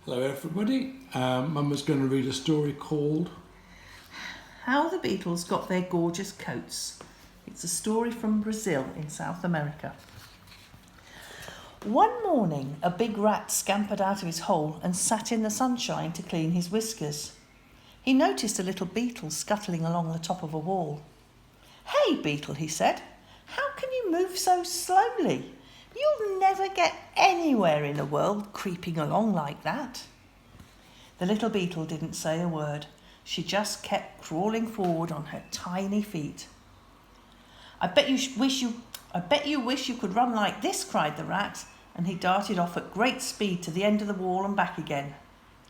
Hello everybody, Mum was going to read a story called How the Beetles Got Their Gorgeous Coats. It's a story from Brazil in South America. One morning, a big rat scampered out of his hole and sat in the sunshine to clean his whiskers. He noticed a little beetle scuttling along the top of a wall. "Hey, beetle," he said, "how can you move so slowly? You'll never get anywhere in the world creeping along like that." The little beetle didn't say a word. She just kept crawling forward on her tiny feet. I bet you wish you could run like this," cried the rat, and he darted off at great speed to the end of the wall and back again.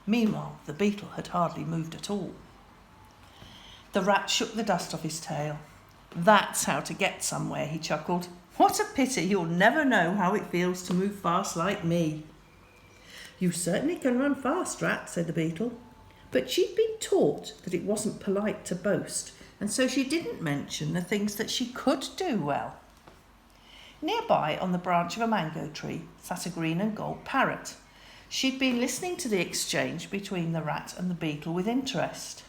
Meanwhile, the beetle had hardly moved at all. The rat shook the dust off his tail. "That's how to get somewhere," he chuckled. "What a pity you'll never know how it feels to move fast like me." "You certainly can run fast, rat," said the beetle. But she'd been taught that it wasn't polite to boast, and so she didn't mention the things that she could do well. Nearby, on the branch of a mango tree, sat a green and gold parrot. She'd been listening to the exchange between the rat and the beetle with interest.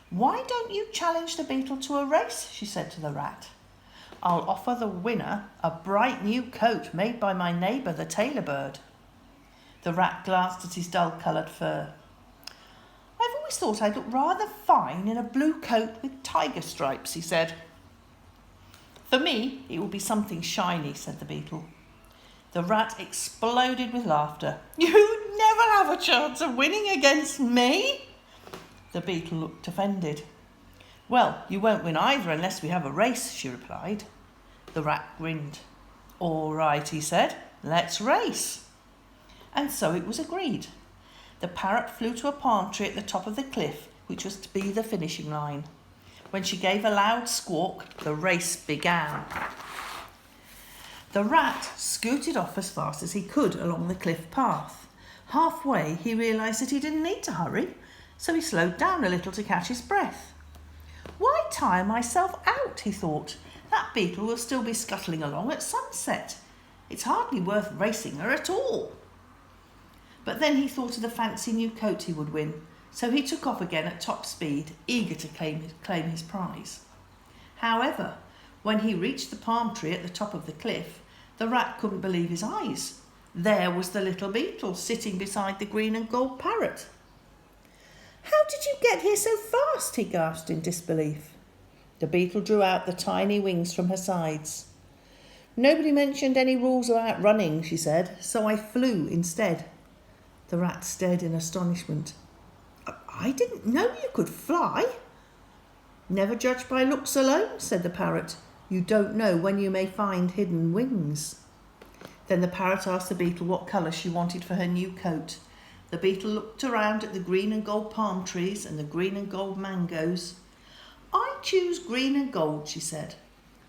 "Why don't you challenge the beetle to a race?" she said to the rat. "I'll offer the winner a bright new coat made by my neighbour, the tailor bird." The rat glanced at his dull-coloured fur. "I've always thought I'd look rather fine in a blue coat with tiger stripes," he said. "For me, it will be something shiny," said the beetle. The rat exploded with laughter. "You'd never have a chance of winning against me." The beetle looked offended. "Well, you won't win either unless we have a race," she replied. The rat grinned. "All right," he said, "let's race." And so it was agreed. The parrot flew to a palm tree at the top of the cliff, which was to be the finishing line. When she gave a loud squawk, the race began. The rat scooted off as fast as he could along the cliff path. Halfway, he realised that he didn't need to hurry, so he slowed down a little to catch his breath. "Why tire myself out?" he thought. "That beetle will still be scuttling along at sunset. It's hardly worth racing her at all." But then he thought of the fancy new coat he would win, so he took off again at top speed, eager to claim his prize. However, when he reached the palm tree at the top of the cliff, the rat couldn't believe his eyes. There was the little beetle sitting beside the green and gold parrot. "How did you get here so fast?" he gasped in disbelief. The beetle drew out the tiny wings from her sides. "Nobody mentioned any rules about running," she said, "so I flew instead." The rat stared in astonishment. "I didn't know you could fly." "Never judge by looks alone," said the parrot. "You don't know when you may find hidden wings." Then the parrot asked the beetle what colour she wanted for her new coat. The beetle looked around at the green and gold palm trees and the green and gold mangoes. "I choose green and gold," she said.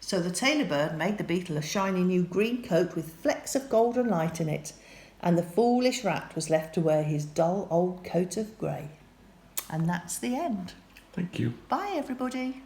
So the tailor bird made the beetle a shiny new green coat with flecks of golden light in it, and the foolish rat was left to wear his dull old coat of grey. And that's the end. Thank you. Bye, everybody.